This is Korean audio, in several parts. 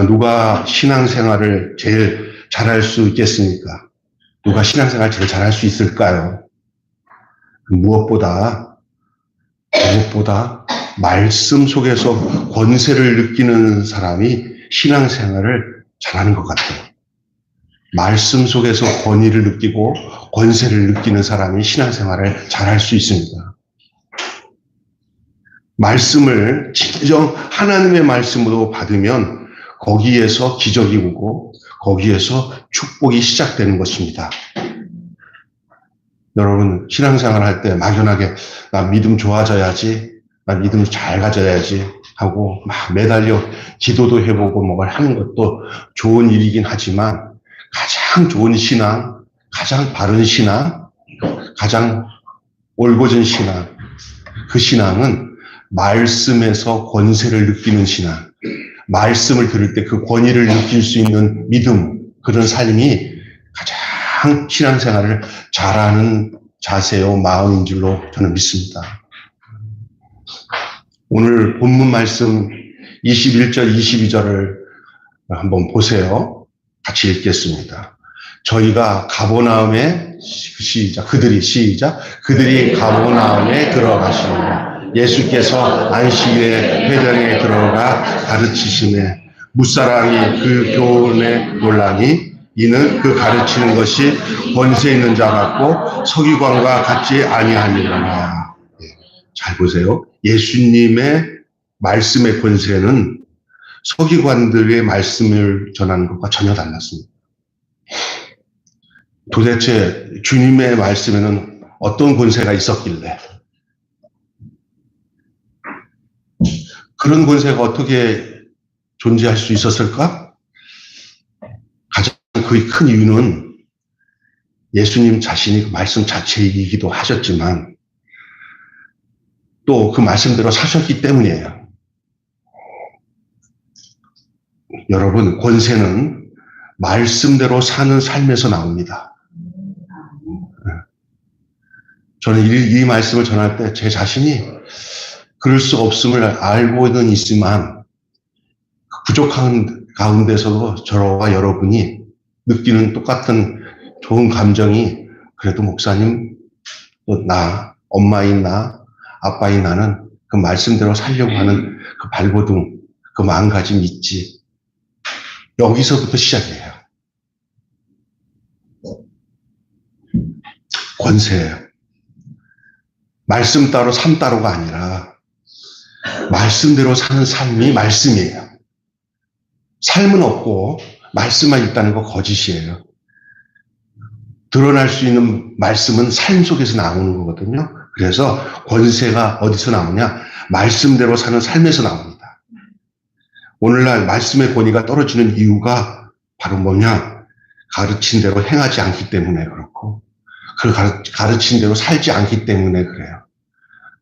누가 신앙생활을 제일 잘할 수 있겠습니까? 누가 신앙생활 제일 잘할 수 있을까요? 무엇보다 말씀 속에서 권세를 느끼는 사람이 신앙생활을 잘하는 것 같아요. 말씀 속에서 권위를 느끼고 권세를 느끼는 사람이 신앙생활을 잘할 수 있습니다. 말씀을 진정 하나님의 말씀으로 받으면 거기에서 기적이 오고 거기에서 축복이 시작되는 것입니다. 여러분 신앙생활 할 때 막연하게 나 믿음 좋아져야지, 나 믿음 잘 가져야지 하고 막 매달려 기도도 해보고 뭘 하는 것도 좋은 일이긴 하지만 가장 좋은 신앙, 가장 바른 신앙, 가장 올곧은 신앙, 그 신앙은 말씀에서 권세를 느끼는 신앙, 말씀을 들을 때 그 권위를 느낄 수 있는 믿음, 그런 삶이 가장 신앙생활을 잘하는 자세요 마음인 줄로 저는 믿습니다. 오늘 본문 말씀 21절, 22절을 한번 보세요. 같이 읽겠습니다. 저희가 가버나움에 그들이 가버나움에 들어가시니라. 예수께서 안식일에 회당에 들어가 가르치시매 무사람이 그 교훈에 놀라니 이는 그 가르치는 것이 권세 있는 자 같고 서기관과 같지 아니하니라. 잘 보세요. 예수님의 말씀의 권세는 서기관들의 말씀을 전하는 것과 전혀 달랐습니다. 도대체 주님의 말씀에는 어떤 권세가 있었길래 그런 권세가 어떻게 존재할 수 있었을까? 가장 큰 이유는 예수님 자신이 그 말씀 자체이기도 하셨지만 또 그 말씀대로 사셨기 때문이에요. 여러분, 권세는 말씀대로 사는 삶에서 나옵니다. 저는 이 말씀을 전할 때 제 자신이 그럴 수 없음을 알고는 있지만 부족한 가운데서도 저와 여러분이 느끼는 똑같은 좋은 감정이 그래도 목사님, 또 나, 엄마인 나, 아빠인 나는 그 말씀대로 살려고 하는 그 발버둥, 그 마음가짐이 있지. 여기서부터 시작이에요. 권세예요. 말씀 따로 삶 따로가 아니라 말씀대로 사는 삶이 말씀이에요. 삶은 없고 말씀만 있다는 거 거짓이에요. 드러날 수 있는 말씀은 삶 속에서 나오는 거거든요. 그래서 권세가 어디서 나오냐? 말씀대로 사는 삶에서 나옵니다. 오늘날 말씀의 권위가 떨어지는 이유가 바로 뭐냐? 가르친 대로 행하지 않기 때문에 그렇고 그 가르친 대로 살지 않기 때문에 그래요.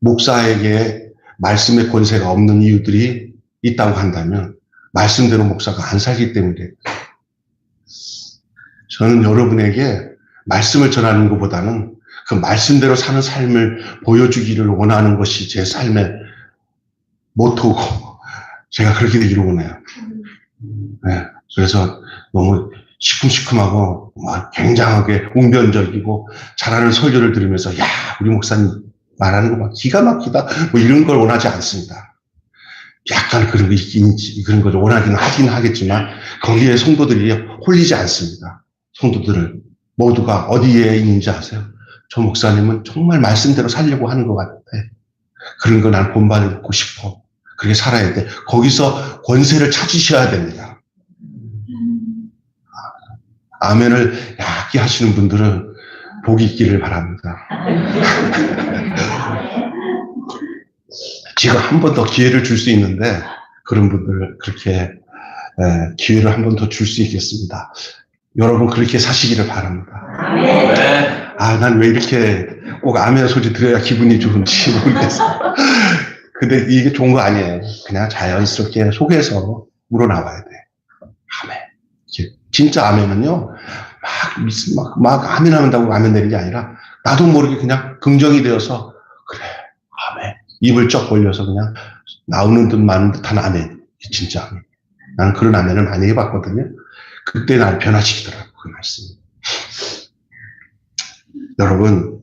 목사에게 말씀의 권세가 없는 이유들이 있다고 한다면 말씀대로 목사가 안 살기 때문에 저는 여러분에게 말씀을 전하는 것보다는 그 말씀대로 사는 삶을 보여주기를 원하는 것이 제 삶의 모토고 제가 그렇게 되기를 원해요. 네, 그래서 너무 시큼시큼하고 막 굉장하게 웅변적이고 잘하는 설교를 들으면서 야 우리 목사님 말하는 거 막 기가 막히다 뭐 이런 걸 원하지 않습니다. 약간 그런 거 그런 걸 원하긴 하긴 하겠지만 거기에 성도들이 홀리지 않습니다. 성도들을 모두가 어디에 있는지 아세요? 저 목사님은 정말 말씀대로 살려고 하는 것 같아. 그런 거 난 본받고 싶어. 그렇게 살아야 돼. 거기서 권세를 찾으셔야 됩니다. 아멘을 얕게 하시는 분들은 복이 있기를 바랍니다. 제가 한 번 더 기회를 줄 수 있는데 그런 분들 그렇게 기회를 한 번 더 줄 수 있겠습니다. 여러분 그렇게 사시기를 바랍니다. 난 왜 이렇게 꼭 아멘 소리 들어야 기분이 좋은지 모르겠어요. 근데 이게 좋은 거 아니에요. 그냥 자연스럽게 속에서 우러나와야 돼. 아멘. 진짜 아멘은요, 막 아멘 한다고 아멘 되는 게 아니라 나도 모르게 그냥 긍정이 되어서 그래, 아멘. 입을 쩍 벌려서 그냥 나오는 듯 마는 듯한 아멘. 진짜. 나는 그런 안내를 많이 해봤거든요. 그때 날 변화시키더라고, 그 말씀이. 여러분,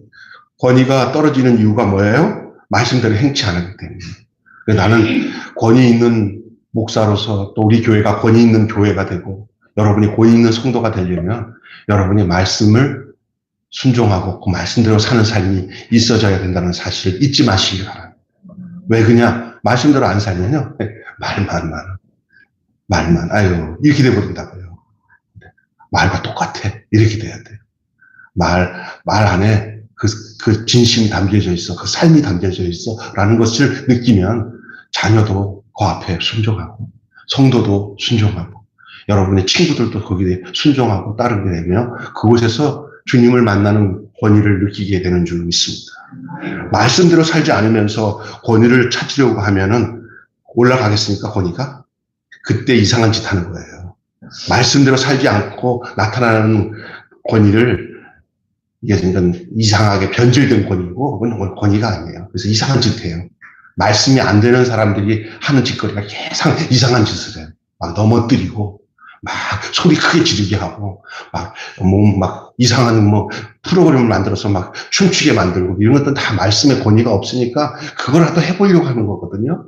권위가 떨어지는 이유가 뭐예요? 말씀대로 행치 않았기 때문에. 나는 권위 있는 목사로서 또 우리 교회가 권위 있는 교회가 되고 여러분이 권위 있는 성도가 되려면 여러분이 말씀을 순종하고 그 말씀대로 사는 삶이 있어져야 된다는 사실을 잊지 마시기 바랍니다. 왜 그냥 말씀대로 안 살면요. 말만 아유 이렇게 돼버린다고요. 말과 똑같아. 이렇게 돼야 돼요. 말 안에 그 진심이 담겨져 있어. 그 삶이 담겨져 있어. 라는 것을 느끼면 자녀도 그 앞에 순종하고 성도도 순종하고 여러분의 친구들도 거기에 순종하고 따르게 되며 그곳에서 주님을 만나는 권위를 느끼게 되는 줄 믿습니다. 말씀대로 살지 않으면서 권위를 찾으려고 하면은 올라가겠습니까, 권위가? 그때 이상한 짓 하는 거예요. 말씀대로 살지 않고 나타나는 권위를 이게 이상하게 변질된 권위고 그건 권위가 아니에요. 그래서 이상한 짓 해요. 말씀이 안 되는 사람들이 하는 짓거리가 계속 이상한 짓을 해요. 막 넘어뜨리고 막 소리 크게 지르게 하고 막 이상한 프로그램을 만들어서 막 춤추게 만들고 이런 것도 다 말씀의 권위가 없으니까 그거라도 해보려고 하는 거거든요.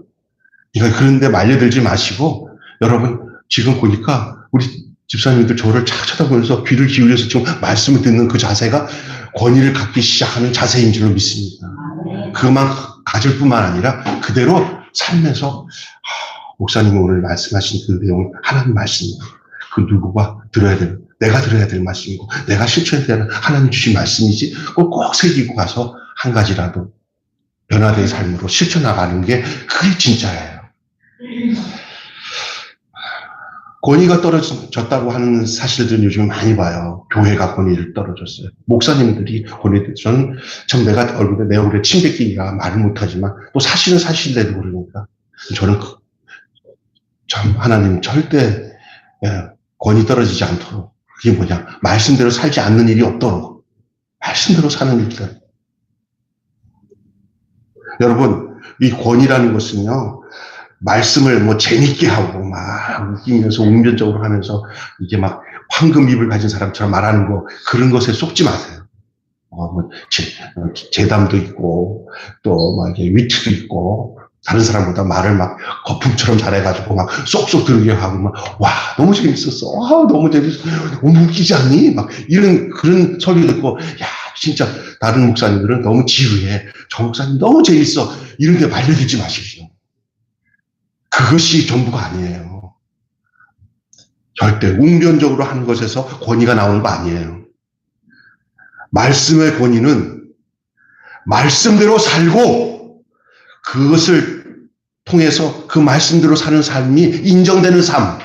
그러니까 그런데 말려들지 마시고 여러분 지금 보니까 우리 집사님들 저를 착 쳐다보면서 귀를 기울여서 지금 말씀을 듣는 그 자세가 권위를 갖기 시작하는 자세인 줄로 믿습니다. 그것만 가질 뿐만 아니라 그대로 삶에서 목사님이 오늘 말씀하신 그 내용 하나님 말씀이고 그 누구가 들어야 될 내가 들어야 될 말씀이고 내가 실천해야 되는 하나님 주신 말씀이지 그걸 꼭 새기고 가서 한 가지라도 변화된 삶으로 실천나가는 게 그게 진짜예요. 권위가 떨어졌다고 하는 사실들은 요즘 많이 봐요. 교회가 권위를 떨어졌어요. 목사님들이 권위를 저는 참 내 얼굴에 침 뱉기가 말을 못하지만 또 사실은 사실대로 그러니까 저는 참 하나님 절대 권위 떨어지지 않도록 그게 뭐냐 말씀대로 살지 않는 일이 없도록 말씀대로 사는 일들. 여러분 이 권위라는 것은요. 말씀을 재밌게 하고 막 웃기면서 웅변적으로 하면서 이게 막 황금 입을 가진 사람처럼 말하는 거 그런 것에 속지 마세요. 재담도 있고 또 막 위트도 있고 다른 사람보다 말을 막 거품처럼 잘해가지고 막 쏙쏙 들게 하고 막 와 너무 재밌었어. 너무 재밌어. 너무 웃기지 않니? 막 이런 그런 소리 듣고 야 진짜 다른 목사님들은 너무 지루해. 저 목사님 너무 재밌어. 이런 데 말려들지 마십시오. 그것이 전부가 아니에요. 절대 웅변적으로 하는 것에서 권위가 나오는 거 아니에요. 말씀의 권위는 말씀대로 살고 그것을 통해서 그 말씀대로 사는 삶이 인정되는 삶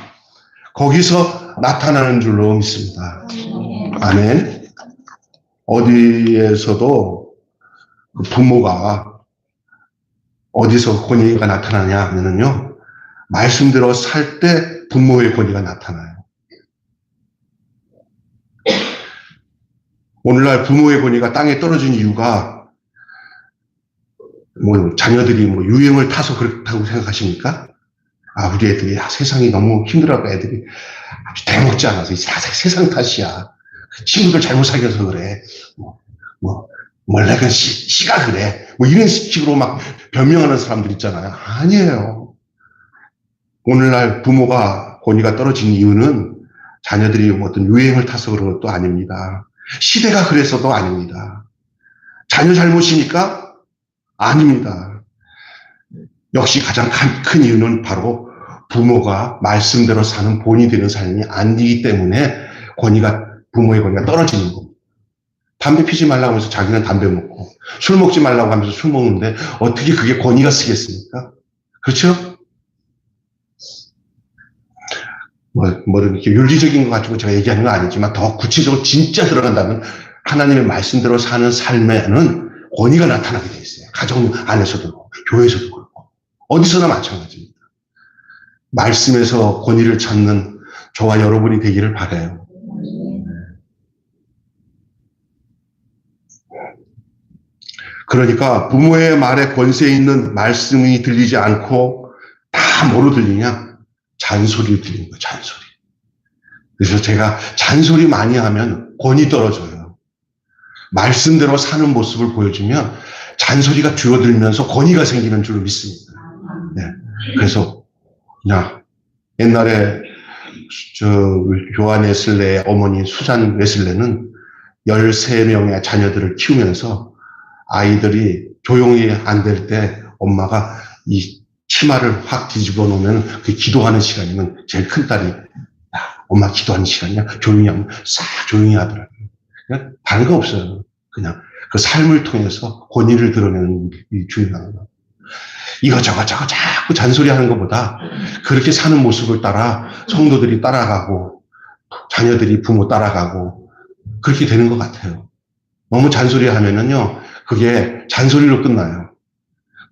거기서 나타나는 줄로 믿습니다. 아멘. 어디에서도 부모가 어디서 권위가 나타나냐 하면요. 말씀대로 살 때 부모의 권위가 나타나요. 오늘날 부모의 권위가 땅에 떨어진 이유가 자녀들이 유행을 타서 그렇다고 생각하십니까? 우리 애들이 세상이 너무 힘들어하고 애들이 아주 대먹지 않아서 세상 탓이야. 친구들 잘못 사귀어서 그래. 내가 씨가 그래. 이런 식으로 막 변명하는 사람들 있잖아요. 아니에요. 오늘날 부모가 권위가 떨어진 이유는 자녀들이 어떤 유행을 타서 그런 것도 아닙니다. 시대가 그래서도 아닙니다. 자녀 잘못이니까? 아닙니다. 역시 가장 큰 이유는 바로 부모가 말씀대로 사는 본이 되는 삶이 아니기 때문에 부모의 권위가 떨어지는 겁니다. 담배 피지 말라고 하면서 자기는 담배 먹고 술 먹지 말라고 하면서 술 먹는데 어떻게 그게 권위가 쓰겠습니까? 그렇죠? 이렇게 윤리적인 것 가지고 제가 얘기하는 건 아니지만 더 구체적으로 진짜 들어간다면 하나님의 말씀대로 사는 삶에는 권위가 나타나게 돼 있어요. 가정 안에서도 그렇고, 교회에서도 그렇고, 어디서나 마찬가지입니다. 말씀에서 권위를 찾는 저와 여러분이 되기를 바라요. 그러니까 부모의 말에 권세 있는 말씀이 들리지 않고 다 뭐로 들리냐? 잔소리를 들리는 거예요, 잔소리. 그래서 제가 잔소리 많이 하면 권위 떨어져요. 말씀대로 사는 모습을 보여주면 잔소리가 줄어들면서 권위가 생기는 줄로 믿습니다. 네. 그래서 그냥 옛날에 요한 웨슬레의 어머니 수잔 웨슬레는 13명의 자녀들을 키우면서 아이들이 조용히 안 될 때 엄마가 이 치마를 확 뒤집어 놓으면 그 기도하는 시간이면 제일 큰 딸이 야, 엄마 기도하는 시간이야? 조용히 하면 싹 조용히 하더라고요. 그냥 다른 거 없어요. 그냥 그 삶을 통해서 권위를 드러내는 이 중요한 거. 이거저거 자꾸 잔소리하는 것보다 그렇게 사는 모습을 따라 성도들이 따라가고 자녀들이 부모 따라가고 그렇게 되는 것 같아요. 너무 잔소리하면은요 그게 잔소리로 끝나요.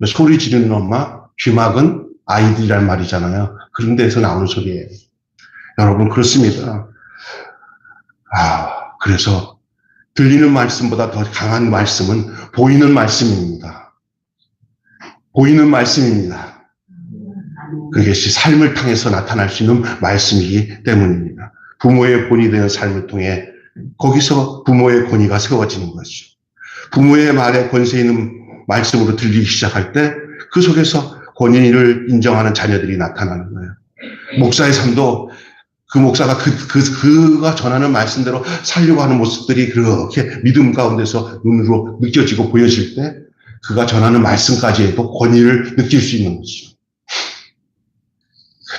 소리 지르는 엄마, 귀막은 아이들이란 말이잖아요. 그런 데서 나오는 소리예요. 여러분 그렇습니다. 그래서 들리는 말씀보다 더 강한 말씀은 보이는 말씀입니다. 보이는 말씀입니다. 그것이 삶을 통해서 나타날 수 있는 말씀이기 때문입니다. 부모의 본이 되는 삶을 통해 거기서 부모의 권위가 세워지는 것이죠. 부모의 말에 권세 있는 말씀으로 들리기 시작할 때 그 속에서 권위를 인정하는 자녀들이 나타나는 거예요. 목사의 삶도 그 목사가 그가 전하는 말씀대로 살려고 하는 모습들이 그렇게 믿음 가운데서 눈으로 느껴지고 보여질 때 그가 전하는 말씀까지도 권위를 느낄 수 있는 것이죠.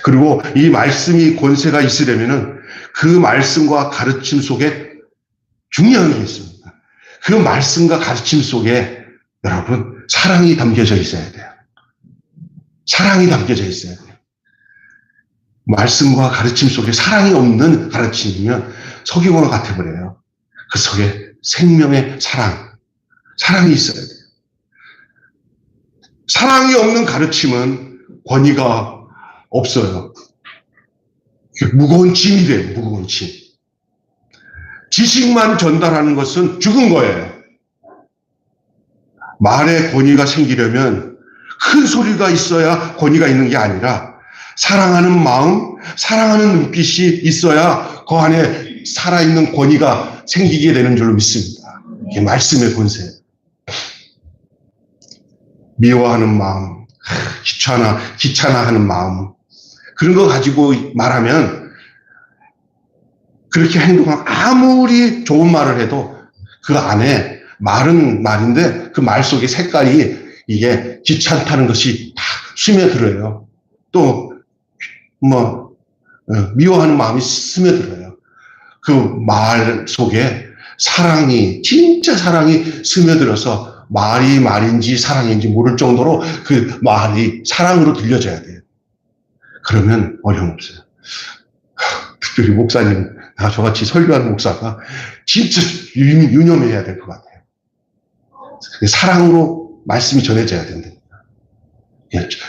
그리고 이 말씀이 권세가 있으려면은 그 말씀과 가르침 속에 중요한 게 있습니다. 그 말씀과 가르침 속에 여러분 사랑이 담겨져 있어야 돼요. 사랑이 담겨져 있어야 돼요. 말씀과 가르침 속에 사랑이 없는 가르침이면 석유와 같아버려요. 그 속에 생명의 사랑이 있어야 돼요. 사랑이 없는 가르침은 권위가 없어요. 무거운 짐이 돼요. 무거운 짐. 지식만 전달하는 것은 죽은 거예요. 말에 권위가 생기려면 큰 소리가 있어야 권위가 있는 게 아니라 사랑하는 마음, 사랑하는 눈빛이 있어야 그 안에 살아있는 권위가 생기게 되는 줄로 믿습니다. 이게 말씀의 권세. 미워하는 마음, 귀찮아하는 마음, 그런 거 가지고 말하면 그렇게 행동하면 아무리 좋은 말을 해도 그 안에 말은 말인데 그 말 속의 색깔이 이게 귀찮다는 것이 다 스며들어요. 또 미워하는 마음이 스며들어요. 그 말 속에 진짜 사랑이 스며들어서 말인지 사랑인지 모를 정도로 그 말이 사랑으로 들려져야 돼요. 그러면 어려움 없어요. 특별히 목사님, 저같이 설교하는 목사가 진짜 유념해야 될 것 같아요. 사랑으로 말씀이 전해져야 된답니다.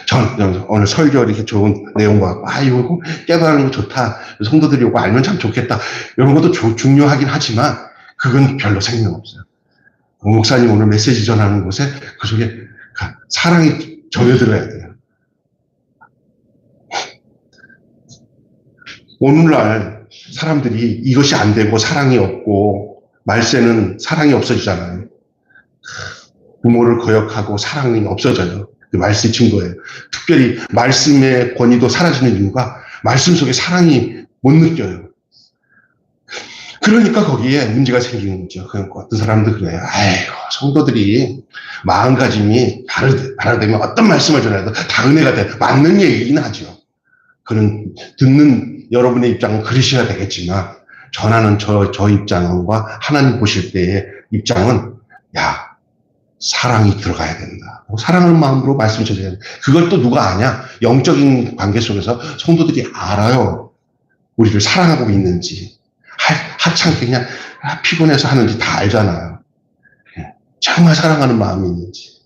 전 오늘 설교 이렇게 좋은 내용과 이거 깨달는 거 좋다. 성도들이 이거 알면 참 좋겠다. 이런 것도 중요하긴 하지만 그건 별로 생명 없어요. 목사님 오늘 메시지 전하는 곳에 그 속에 사랑이 전해들어야 돼요. 오늘날 사람들이 이것이 안 되고 사랑이 없고 말세는 사랑이 없어지잖아요. 부모를 거역하고 사랑이 없어져요. 그 말씀이 증거예요. 특별히 말씀의 권위도 사라지는 이유가 말씀 속에 사랑이 못 느껴요. 그러니까 거기에 문제가 생기는 거죠. 어떤 사람도 그래요. 아이고, 성도들이 마음가짐이 다르다면 어떤 말씀을 전해도 다 은혜가 돼. 맞는 얘기긴 하죠. 그는 듣는 여러분의 입장은 그러셔야 되겠지만 전하는 저 입장과 하나님 보실 때의 입장은 사랑이 들어가야 된다. 사랑하는 마음으로 말씀을 전해야 된다. 그걸 또 누가 아냐? 영적인 관계 속에서 성도들이 알아요. 우리를 사랑하고 있는지. 하찮게 그냥 피곤해서 하는지 다 알잖아요. 정말 사랑하는 마음이 있는지.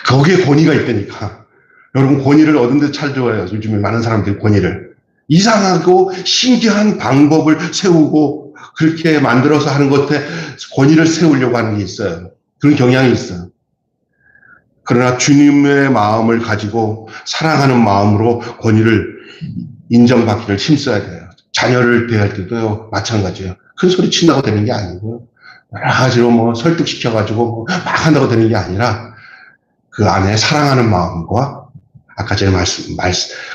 거기에 권위가 있다니까. 여러분 권위를 얻은 데 찾아와요. 요즘에 많은 사람들이 권위를. 이상하고 신기한 방법을 세우고 그렇게 만들어서 하는 것에 권위를 세우려고 하는 게 있어요. 그런 경향이 있어요. 그러나 주님의 마음을 가지고 사랑하는 마음으로 권위를 인정받기를 힘써야 돼요. 자녀를 대할 때도 마찬가지예요. 큰 소리 친다고 되는 게 아니고요. 여러 가지로 뭐 설득시켜가지고 막 한다고 되는 게 아니라 그 안에 사랑하는 마음과 아까 제가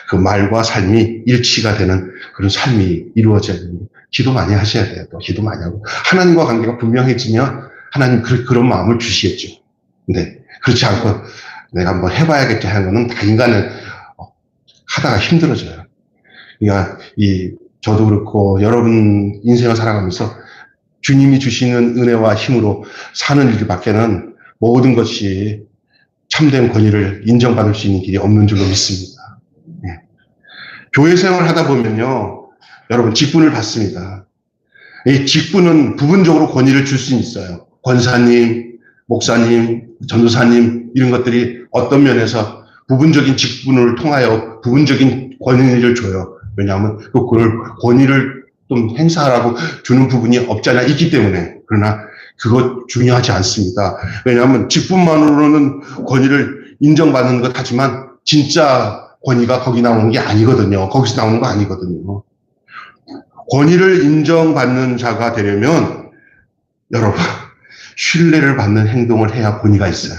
그 말과 삶이 일치가 되는 그런 삶이 이루어져야 됩니다. 기도 많이 하셔야 돼요. 또 기도 많이 하고. 하나님과 관계가 분명해지면 하나님 그런 마음을 주시겠죠. 근데 그렇지 않고 내가 한번 해봐야겠지 하는 거는 다 인간은 하다가 힘들어져요. 그러니까 저도 그렇고 여러분 인생을 살아가면서 주님이 주시는 은혜와 힘으로 사는 일밖에는 모든 것이 참된 권위를 인정받을 수 있는 길이 없는 줄로 믿습니다. 네. 교회 생활을 하다 보면요, 여러분 직분을 받습니다. 이 직분은 부분적으로 권위를 줄 수는 있어요. 권사님, 목사님, 전도사님 이런 것들이 어떤 면에서 부분적인 직분을 통하여 부분적인 권위를 줘요. 왜냐하면 그걸 권위를 좀 행사하라고 주는 부분이 없지 않아 있기 때문에. 그러나 그것 중요하지 않습니다. 왜냐하면 직분만으로는 권위를 인정받는 것 하지만 진짜 권위가 거기 나오는 게 아니거든요. 거기서 나오는 거 아니거든요. 권위를 인정받는 자가 되려면 여러분 신뢰를 받는 행동을 해야 권위가 있어요.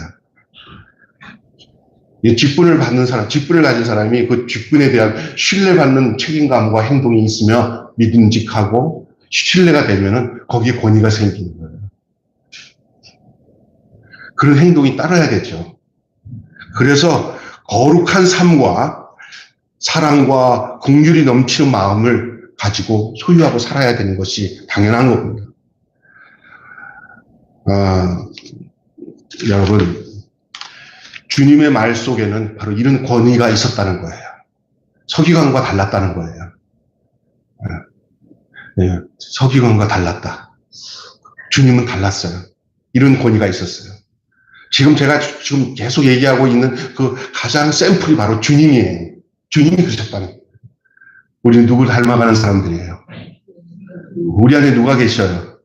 직분을 받는 사람, 직분을 가진 사람이 그 직분에 대한 신뢰받는 책임감과 행동이 있으며 믿음직하고 신뢰가 되면은 거기에 권위가 생기는 거예요. 그런 행동이 따라야겠죠. 그래서 거룩한 삶과 사랑과 긍휼이 넘치는 마음을 가지고 소유하고 살아야 되는 것이 당연한 겁니다. 여러분, 주님의 말 속에는 바로 이런 권위가 있었다는 거예요. 서기관과 달랐다는 거예요. 네, 서기관과 달랐다. 주님은 달랐어요. 이런 권위가 있었어요. 제가 지금 계속 얘기하고 있는 그 가장 샘플이 바로 주님이에요. 주님이 그러셨다는 거예요. 우리는 누굴 닮아가는 사람들이에요. 우리 안에 누가 계셔요?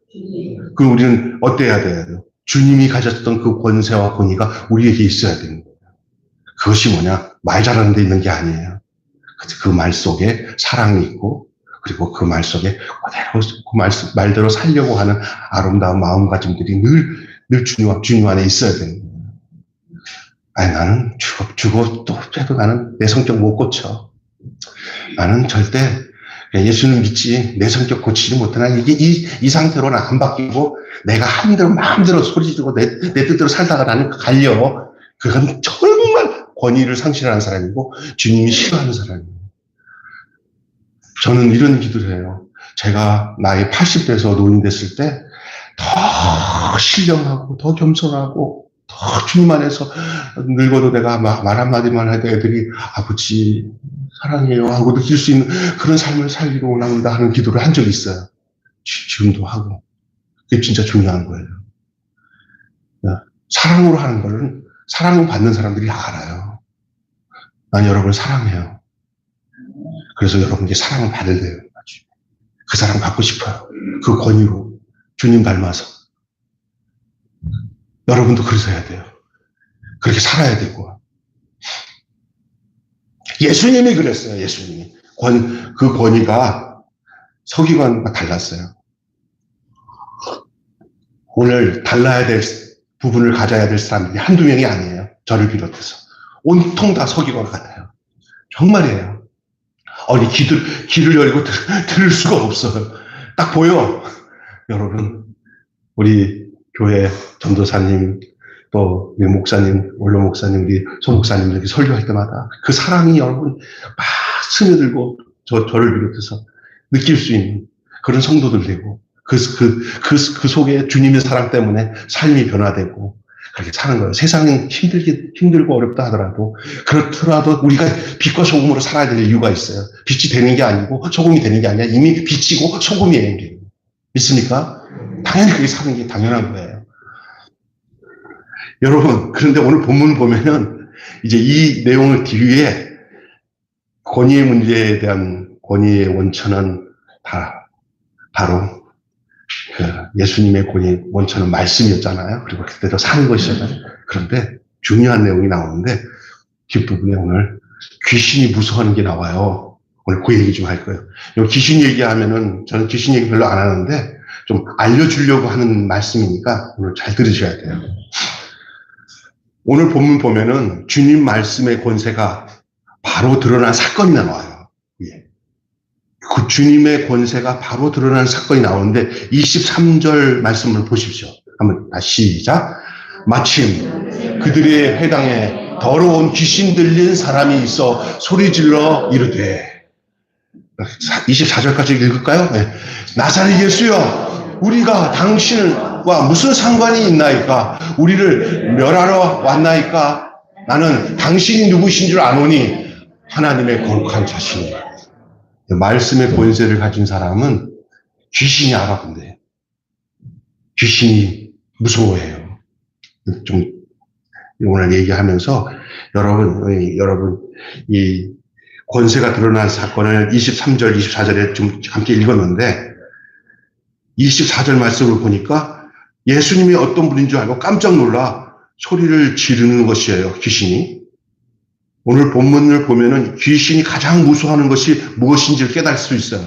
그럼 우리는 어때야 돼요? 주님이 가졌던 그 권세와 권위가 우리에게 있어야 되는 거예요. 그것이 뭐냐? 말 잘하는 데 있는 게 아니에요. 그 말 속에 사랑이 있고, 그리고 그 말 속에 그대로 그 말대로 살려고 하는 아름다운 마음가짐들이 늘 주님 안에 있어야 되는 거예요. 아니, 나는 죽어 또 해도 나는 내 성격 못 고쳐. 나는 절대 예수는 믿지 내 성격 고치지 못하나 이게 이 상태로는 안 바뀌고 내가 하는 대로 마음대로 소리 지르고 내 뜻대로 살다가 나는 갈려. 그건 정말 권위를 상실하는 사람이고 주님이 싫어하는 사람이에요. 저는 이런 기도를 해요. 제가 나이 80대에서 노인 됐을 때 더 신령하고 더 겸손하고 더 주님 안에서 늙어도 내가 말 한마디만 해도 애들이 아버지 사랑해요 하고 느낄 수 있는 그런 삶을 살기를 원합니다 하는 기도를 한 적이 있어요. 지금도 하고. 그게 진짜 중요한 거예요. 사랑으로 하는 거는 사랑을 받는 사람들이 알아요. 난 여러분을 사랑해요. 그래서 여러분께 사랑을 받을 때요. 그 사랑 받고 싶어요. 그 권위로 주님 닮아서. 여러분도 그래서 해야 돼요. 그렇게 살아야 되고. 예수님이 그랬어요. 예수님이. 그 권위가 서기관과 달랐어요. 오늘 달라야 될 부분을 가져야 될 사람들이 한두 명이 아니에요. 저를 비롯해서. 온통 다 서기관 같아요. 정말이에요. 아니, 귀를 열고 들을 수가 없어요. 딱 보여. 여러분, 우리 교회 전도사님, 또 우리 목사님, 원로 목사님, 우리 소 목사님 이렇게 설교할 때마다 그 사랑이 여러분 막 스며들고 저를 비롯해서 느낄 수 있는 그런 성도들 되고 그 속에 주님의 사랑 때문에 삶이 변화되고 그렇게 사는 거예요. 세상은 힘들고 어렵다 하더라도 그렇더라도 우리가 빛과 소금으로 살아야 될 이유가 있어요. 빛이 되는 게 아니고 소금이 되는 게 아니라 이미 빛이고 소금이에요. 믿습니까? 당연히 그게 사는 게 당연한 거예요. 여러분, 그런데 오늘 본문 보면은 이제 이 내용을 뒤에 권위의 문제에 대한 권위의 원천은 바로 그 예수님의 권위의 원천은 말씀이었잖아요. 그리고 그때도 사는 것이잖아요. 그런데 중요한 내용이 나오는데 뒷부분에 오늘 귀신이 무서워하는 게 나와요. 오늘 그 얘기 좀 할 거예요. 귀신 얘기하면은 저는 귀신 얘기 별로 안 하는데 좀 알려주려고 하는 말씀이니까 오늘 잘 들으셔야 돼요. 오늘 본문 보면은 주님 말씀의 권세가 바로 드러난 사건이 나와요. 그 주님의 권세가 바로 드러난 사건이 나오는데 23절 말씀을 보십시오. 한번 다시 시작. 마침 그들의 회당에 더러운 귀신 들린 사람이 있어 소리질러 이르되 24절까지 읽을까요? 네. 나사렛 예수여 우리가 당신과 무슨 상관이 있나이까? 우리를 멸하러 왔나이까? 나는 당신이 누구신 줄 아노니 하나님의 거룩한 자신이라. 말씀의 권세를 가진 사람은 귀신이 알아본대요. 귀신이 무서워해요. 좀 오늘 얘기하면서 여러분 이 권세가 드러난 사건을 23절, 24절에 좀 함께 읽었는데 24절 말씀을 보니까 예수님이 어떤 분인 줄 알고 깜짝 놀라 소리를 지르는 것이에요. 귀신이. 오늘 본문을 보면은 귀신이 가장 무서워하는 것이 무엇인지를 깨달을 수 있어요.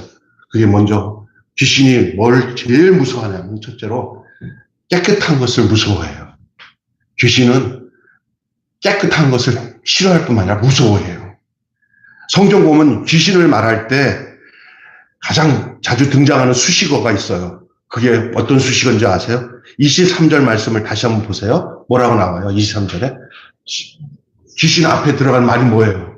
그게 먼저 귀신이 뭘 제일 무서워하냐면 첫째로 깨끗한 것을 무서워해요. 귀신은 깨끗한 것을 싫어할 뿐만 아니라 무서워해요. 성경 보면 귀신을 말할 때 가장 자주 등장하는 수식어가 있어요. 그게 어떤 수식어인지 아세요? 23절 말씀을 다시 한번 보세요. 뭐라고 나와요? 23절에 귀신 앞에 들어간 말이 뭐예요?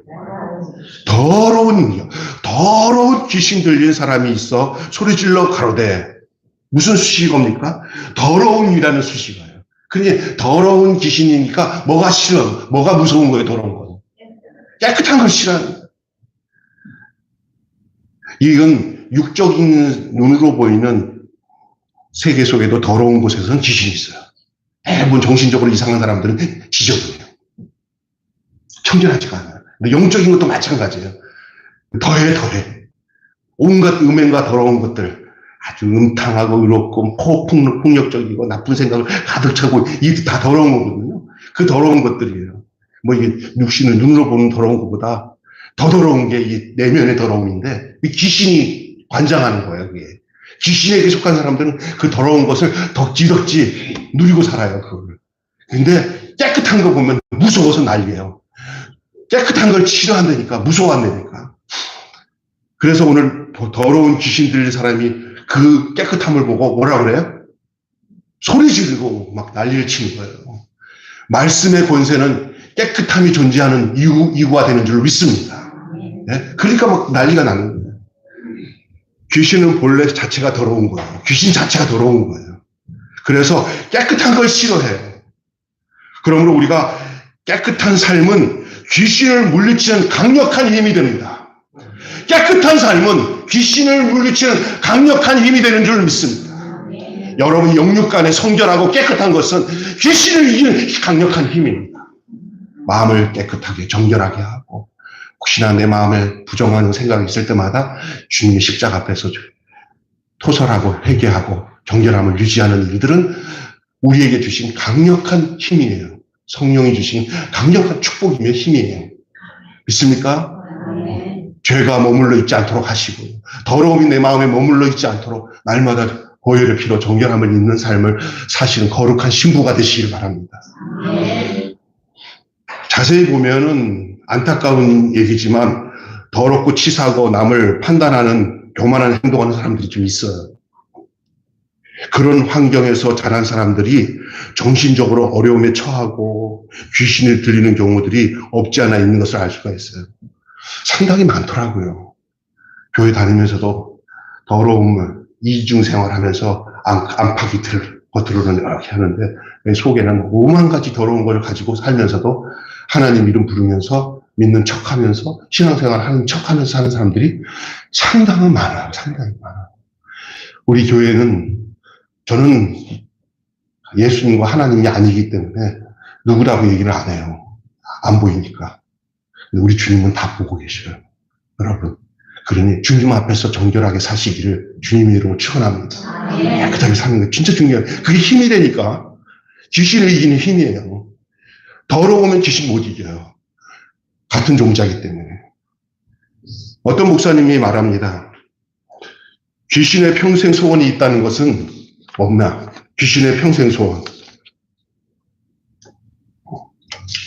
더러운 귀신 들린 사람이 있어 소리질러 가로되. 무슨 수식어입니까? 더러운이라는 수식어예요. 그러니 더러운 귀신이니까 뭐가 싫어? 뭐가 무서운 거예요? 더러운 거. 깨끗한 걸 싫어하는. 이건 육적인 눈으로 보이는 세계 속에도 더러운 곳에서는 귀신이 있어요. 대부분 정신적으로 이상한 사람들은 지저분해요. 청결하지가 않아요. 근데 영적인 것도 마찬가지예요. 더해. 온갖 음행과 더러운 것들, 아주 음탕하고 의롭고 폭력적이고 나쁜 생각을 가득 차고 이게 다 더러운 거거든요. 그 더러운 것들이에요. 뭐 이게 육신을 눈으로 보는 더러운 것보다 더 더러운 게 이 내면의 더러움인데 이 귀신이 관장하는 거예요. 그게 귀신에게 속한 사람들은 그 더러운 것을 덕지덕지 누리고 살아요. 그걸. 근데 깨끗한 거 보면 무서워서 난리예요. 깨끗한 걸 싫어한다니까, 무서워한다니까. 그래서 오늘 더러운 귀신 들린 사람이 그 깨끗함을 보고 뭐라 그래요? 소리 지르고 막 난리를 치는 거예요. 말씀의 권세는 깨끗함이 존재하는 이유가 되는 줄 믿습니다. 네? 그러니까 막 난리가 나는 거예요. 귀신은 본래 자체가 더러운 거예요. 귀신 자체가 더러운 거예요. 그래서 깨끗한 걸 싫어해요. 그러므로 우리가 깨끗한 삶은 귀신을 물리치는 강력한 힘이 됩니다. 깨끗한 삶은 귀신을 물리치는 강력한 힘이 되는 줄 믿습니다. 여러분 영육 안에 성결하고 깨끗한 것은 귀신을 이기는 강력한 힘입니다. 마음을 깨끗하게 정결하게 하고 혹시나 내 마음에 부정하는 생각이 있을 때마다 주님의 십자가 앞에서 토설하고 회개하고 정결함을 유지하는 일들은 우리에게 주신 강력한 힘이에요. 성령이 주신 강력한 축복이며 힘이에요. 믿습니까? 죄가 머물러 있지 않도록 하시고 더러움이 내 마음에 머물러 있지 않도록 날마다 보혈의 피로 정결함을 입는 삶을 사시는 거룩한 신부가 되시길 바랍니다. 자세히 보면은 안타까운 얘기지만 더럽고 치사하고 남을 판단하는 교만한 행동하는 사람들이 좀 있어요. 그런 환경에서 자란 사람들이 정신적으로 어려움에 처하고 귀신을 들리는 경우들이 없지 않아 있는 것을 알 수가 있어요. 상당히 많더라고요. 교회 다니면서도 더러움을 이중 생활하면서 안팎이 겉으로는 이렇게 하는데 속에는 오만 가지 더러운 걸 가지고 살면서도 하나님 이름 부르면서 믿는 척하면서 신앙생활 하는 척하면서 사는 사람들이 상당히 많아요. 우리 교회는 저는 예수님과 하나님이 아니기 때문에 누구라고 얘기를 안 해요. 안 보이니까. 우리 주님은 다 보고 계셔요. 여러분. 그러니 주님 앞에서 정결하게 사시기를 주님의 이름으로 축원합니다. 깨끗하게 사는 게 진짜 중요해요. 그게 힘이 되니까. 귀신을 이기는 힘이에요. 더러우면 귀신 못 이겨요. 같은 종자이기 때문에. 어떤 목사님이 말합니다. 귀신의 평생 소원이 있다는 것은 없나? 귀신의 평생 소원.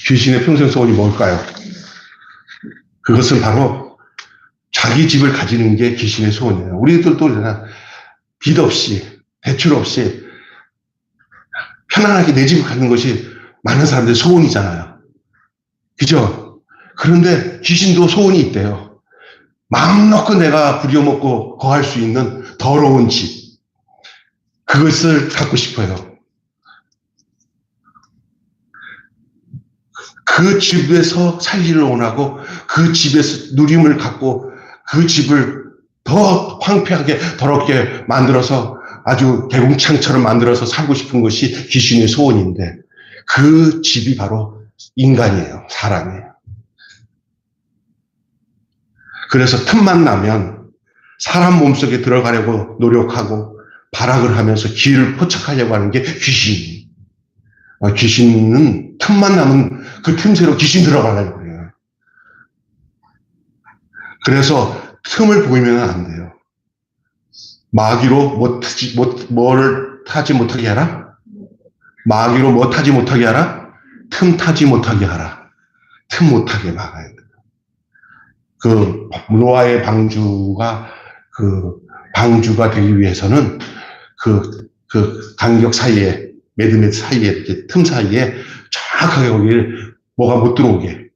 귀신의 평생 소원이 뭘까요? 그것은 바로 자기 집을 가지는 게 귀신의 소원이에요. 우리들도 빚 없이, 대출 없이 편안하게 내 집을 갖는 것이 많은 사람들의 소원이잖아요. 그죠? 그런데 귀신도 소원이 있대요. 마음 놓고 내가 부려먹고 거할 수 있는 더러운 집. 그것을 갖고 싶어요. 그 집에서 살기를 원하고 그 집에서 누림을 갖고 그 집을 더 황폐하게 더럽게 만들어서 아주 개궁창처럼 만들어서 살고 싶은 것이 귀신의 소원인데 그 집이 바로 인간이에요. 사람이에요. 그래서 틈만 나면 사람 몸속에 들어가려고 노력하고 발악을 하면서 기회를 포착하려고 하는 게 귀신이에요. 귀신은 틈만 나면 그 틈새로 귀신 들어가려고 그래요. 그래서 틈을 보이면 안 돼요. 마귀로 뭐를 타지 못하게 하라? 마귀로 뭐 타지 못하게 하라? 틈 타지 못하게 하라. 틈 못하게 막아야 돼요. 그 노아의 방주가 되기 위해서는 그 간격 사이에 매듭 사이에 이렇게 틈 사이에 정확하게 거기를 뭐가 못 들어오게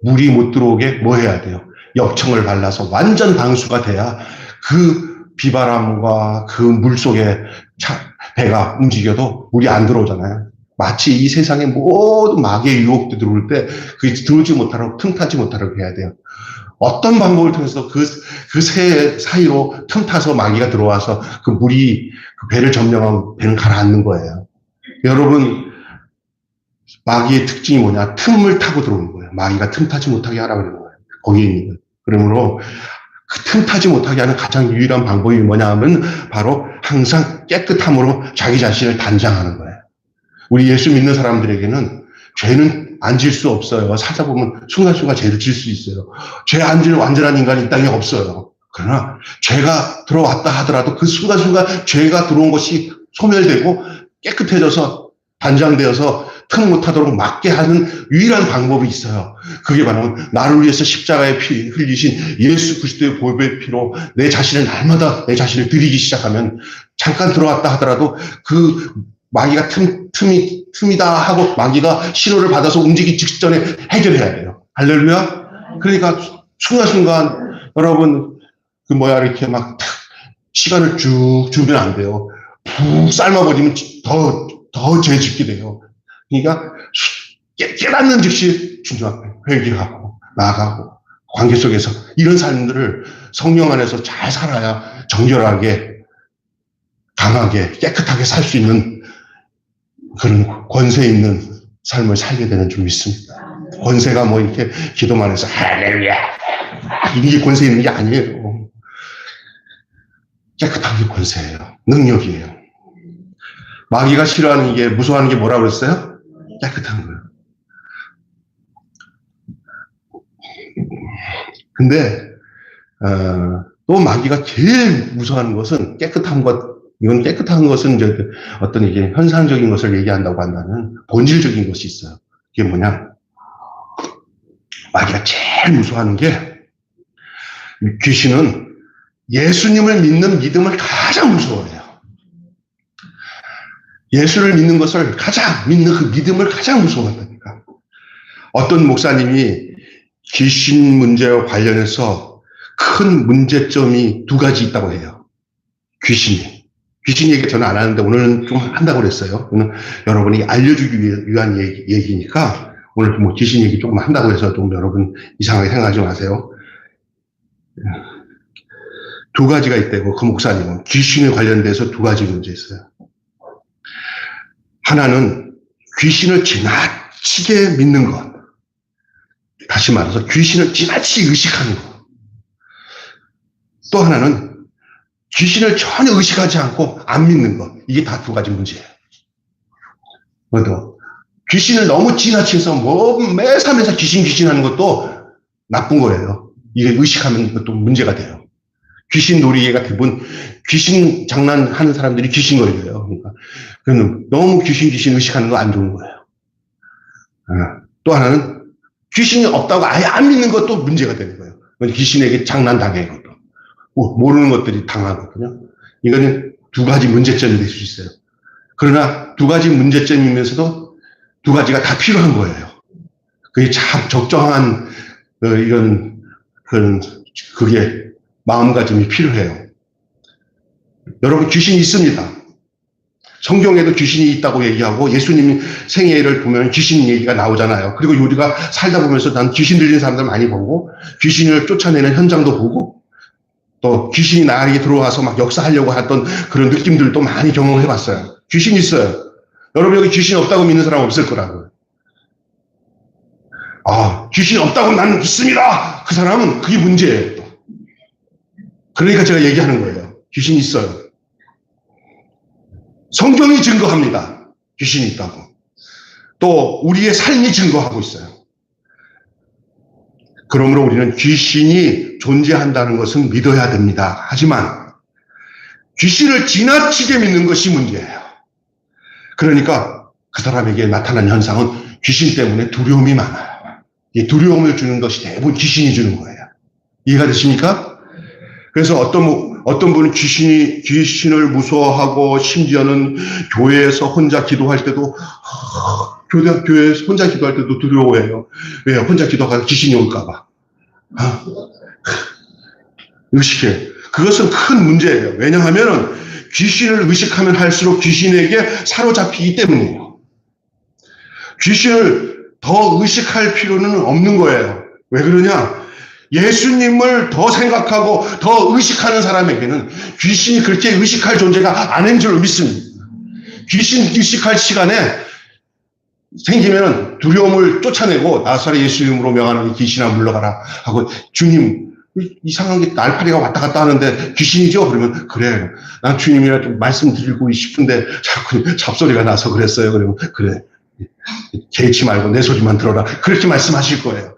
물이 못 들어오게 뭐 해야 돼요? 역청을 발라서 완전 방수가 돼야 그 비바람과 그 물 속에 배가 움직여도 물이 안 들어오잖아요. 마치 이 세상의 모든 마귀의 유혹도 들어올 때 그게 들어오지 못하도록 틈 타지 못하도록 해야 돼요. 어떤 방법을 통해서 그 새 사이로 틈 타서 마귀가 들어와서 그 물이 그 배를 점령하고 배는 가라앉는 거예요. 여러분, 마귀의 특징이 뭐냐? 틈을 타고 들어오는 거예요. 마귀가 틈 타지 못하게 하라고 그러는 거예요. 거기에 있는 거예요. 그러므로 그 틈 타지 못하게 하는 가장 유일한 방법이 뭐냐 하면 바로 항상 깨끗함으로 자기 자신을 단장하는 거예요. 우리 예수 믿는 사람들에게는 죄는 안 질 수 없어요. 살다 보면 순간순간 죄를 질 수 있어요. 죄 안 지는 완전한 인간이 이 땅에 없어요. 그러나 죄가 들어왔다 하더라도 그 순간순간 죄가 들어온 것이 소멸되고 깨끗해져서 단장되어서 틈 못하도록 막게 하는 유일한 방법이 있어요. 그게 바로 나를 위해서 십자가에 피 흘리신 예수 그리스도의 보혈의 피로 내 자신을 날마다 내 자신을 드리기 시작하면 잠깐 들어왔다 하더라도 그 마귀가 틈이다 하고 마귀가 신호를 받아서 움직이기 직전에 해결해야 돼요. 할렐루야. 그러니까 순간순간 여러분 이렇게 막 시간을 쭉 주면 안 돼요. 푹 삶아버리면 더 죄 짓게 돼요. 그러니까 깨닫는 즉시 진정하게 회개하고 나아가고 관계 속에서 이런 삶들을 성령 안에서 잘 살아야 정결하게 강하게 깨끗하게 살 수 있는 그런 권세 있는 삶을 살게 되는 줄 믿습니다. 권세가 뭐 이렇게 기도만 해서 할렐루야 이게 권세 있는 게 아니에요. 깨끗한 게 권세예요. 능력이에요. 마귀가 싫어하는 게 무서워하는 게 뭐라고 그랬어요? 깨끗한 거예요. 근데 또 마귀가 제일 무서워하는 것은 깨끗한 것. 이건 깨끗한 것은 이제 어떤 이게 현상적인 것을 얘기한다고 한다면 본질적인 것이 있어요. 그게 뭐냐? 마귀가 제일 무서워하는 게 귀신은 예수님을 믿는 믿음을 가장 무서워해요. 예수를 믿는 것을 믿는 그 믿음을 가장 무서워한다니까. 어떤 목사님이 귀신 문제와 관련해서 큰 문제점이 두 가지 있다고 해요. 귀신 얘기 저는 안 하는데 오늘은 좀 한다고 그랬어요. 오늘 여러분이 알려주기 위한 얘기니까 오늘 뭐 귀신 얘기 조금 한다고 해서 좀 여러분 이상하게 생각하지 마세요. 두 가지가 있다고 그 목사님은 귀신에 관련돼서 두 가지 문제 있어요. 하나는 귀신을 지나치게 믿는 것. 다시 말해서 귀신을 지나치게 의식하는 것. 또 하나는 귀신을 전혀 의식하지 않고 안 믿는 것. 이게 다 두 가지 문제예요. 귀신을 너무 지나치게서 뭐 매사매사 귀신 하는 것도 나쁜 거예요. 이게 의식하면 이것도 문제가 돼요. 귀신 놀이개가 대부분 귀신 장난하는 사람들이 귀신 걸려요. 그러니까 너무 귀신 의식하는 거 안 좋은 거예요. 또 하나는 귀신이 없다고 아예 안 믿는 것도 문제가 되는 거예요. 귀신에게 장난당해 것도 모르는 것들이 당하거든요. 이거는 두 가지 문제점이 될 수 있어요. 그러나 두 가지 문제점이면서도 두 가지가 다 필요한 거예요. 그게 참 적정한 이런 그게 마음가짐이 필요해요. 여러분, 귀신이 있습니다. 성경에도 귀신이 있다고 얘기하고 예수님 생애를 보면 귀신 얘기가 나오잖아요. 그리고 우리가 살다 보면서 난 귀신 들린 사람들 많이 보고 귀신을 쫓아내는 현장도 보고 또 귀신이 나에게 들어와서 막 역사하려고 했던 그런 느낌들도 많이 경험해 봤어요. 귀신이 있어요. 여러분, 여기 귀신 없다고 믿는 사람 없을 거라고요. 귀신 없다고 나는 믿습니다. 그 사람은 그게 문제예요. 또. 그러니까 제가 얘기하는 거예요. 귀신이 있어요. 성경이 증거합니다. 귀신이 있다고. 또 우리의 삶이 증거하고 있어요. 그러므로 우리는 귀신이 존재한다는 것은 믿어야 됩니다. 하지만 귀신을 지나치게 믿는 것이 문제예요. 그러니까 그 사람에게 나타난 현상은 귀신 때문에 두려움이 많아요. 이 두려움을 주는 것이 대부분 귀신이 주는 거예요. 이해가 되십니까? 그래서 어떤 분은 귀신을 무서워하고 심지어는 교회에서 혼자 기도할 때도 교회에서 혼자 기도할 때도 두려워해요. 왜요? 혼자 기도하다가 귀신이 올까봐. 의식해요. 그것은 큰 문제예요. 왜냐하면 귀신을 의식하면 할수록 귀신에게 사로잡히기 때문이에요. 귀신을 더 의식할 필요는 없는 거예요. 왜 그러냐? 예수님을 더 생각하고 더 의식하는 사람에게는 귀신이 그렇게 의식할 존재가 아닌 줄로 믿습니다. 귀신 의식할 시간에 생기면 두려움을 쫓아내고 나사렛 예수 이름으로 명하는 귀신아 물러가라 하고 주님 이상한 게 날파리가 왔다 갔다 하는데 귀신이죠? 그러면 그래 난 주님이랑 좀 말씀드리고 싶은데 자꾸 잡소리가 나서 그랬어요. 그러면 그래 개의치 말고 내 소리만 들어라 그렇게 말씀하실 거예요.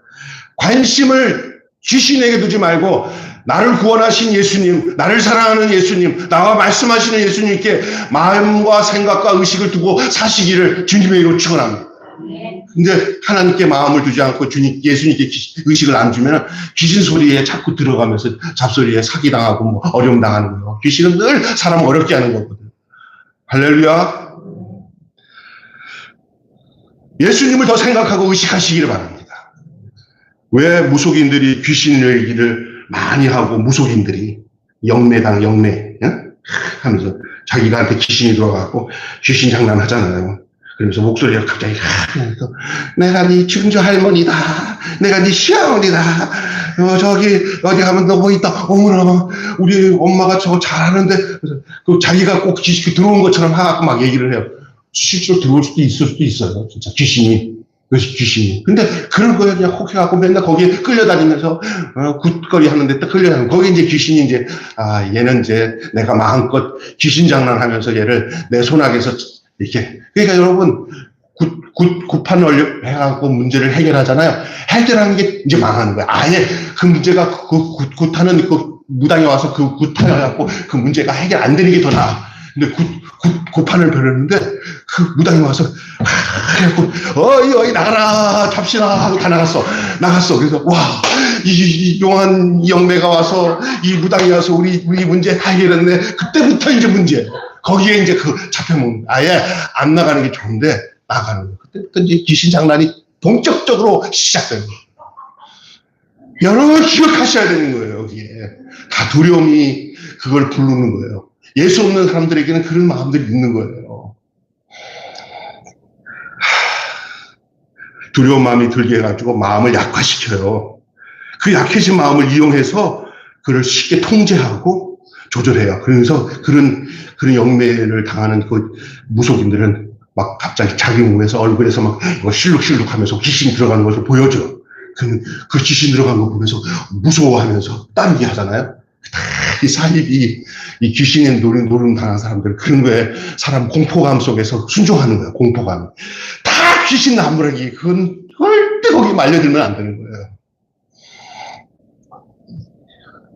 관심을 귀신에게 두지 말고 나를 구원하신 예수님, 나를 사랑하는 예수님, 나와 말씀하시는 예수님께 마음과 생각과 의식을 두고 사시기를 주님의 이름으로 축원합니다. 근데 하나님께 마음을 두지 않고 예수님께 의식을 안 주면 귀신 소리에 자꾸 들어가면서 잡소리에 사기당하고 뭐 어려움 당하는 거예요. 귀신은 늘 사람 어렵게 하는 거거든요. 할렐루야. 예수님을 더 생각하고 의식하시기를 바랍니다. 왜 무속인들이 귀신 얘기를 많이 하고 무속인들이 영내당 영내 하면서 자기가한테 귀신이 들어가고 귀신 장난하잖아요. 그러면서 목소리가 갑자기 하면서 내가 네 증조 할머니다. 내가 네 시어머니다. 저기 어디 가면 너 뭐 있다. 어머나 우리 엄마가 저거 잘하는데 그 자기가 꼭 귀신 들어온 것처럼 하고 막 얘기를 해요. 실제로 들어올 수도 있을 수도 있어요. 진짜 귀신이. 그것이 귀신이. 근데 그런 거에 그냥 혹해갖고 맨날 거기에 끌려다니면서, 굿거리 하는데 딱 끌려다니면, 거기 이제 귀신이 이제, 얘는 이제 내가 마음껏 귀신 장난하면서 얘를 내 손아귀에서 이렇게. 그러니까 여러분, 굿판 해갖고 문제를 해결하잖아요. 해결하는 게 이제 망하는 거예요. 아예 그 문제가 굿하는 그 무당에 와서 그 굿판을 해갖고 그 문제가 해결 안 되는 게 더 나아. 근데 굿판을 벼렸는데 그 무당이 와서 그래갖고 어이 나가라 잡시라 하고 다 나갔어. 그래서 와 이 용한 영매가 와서 이 무당이 와서 우리 문제 해결했네. 그때부터 이제 문제. 거기에 이제 그 잡혀먹는 아예 안 나가는 게 좋은데 나가는 거예요. 그때부터 이제 귀신 장난이 본격적으로 시작되는 거예요. 여러분 기억하셔야 되는 거예요. 여기에 다 두려움이 그걸 부르는 거예요. 예수 없는 사람들에게는 그런 마음들이 있는 거예요. 두려운 마음이 들게 해가지고 마음을 약화시켜요. 그 약해진 마음을 이용해서 그를 쉽게 통제하고 조절해요. 그래서 그런 영매를 당하는 그 무속인들은 막 갑자기 자기 몸에서 얼굴에서 막 실룩실룩 하면서 귀신 들어가는 것을 보여줘요. 그 귀신 들어간 거 보면서 무서워하면서 따르게 하잖아요. 다 이 사입이 이 귀신에 노름 당한 사람들 그런 거에 사람 공포감 속에서 순종하는 거예요. 공포감. 다 귀신 나무라기 그건 절대 거기 말려들면 안 되는 거예요.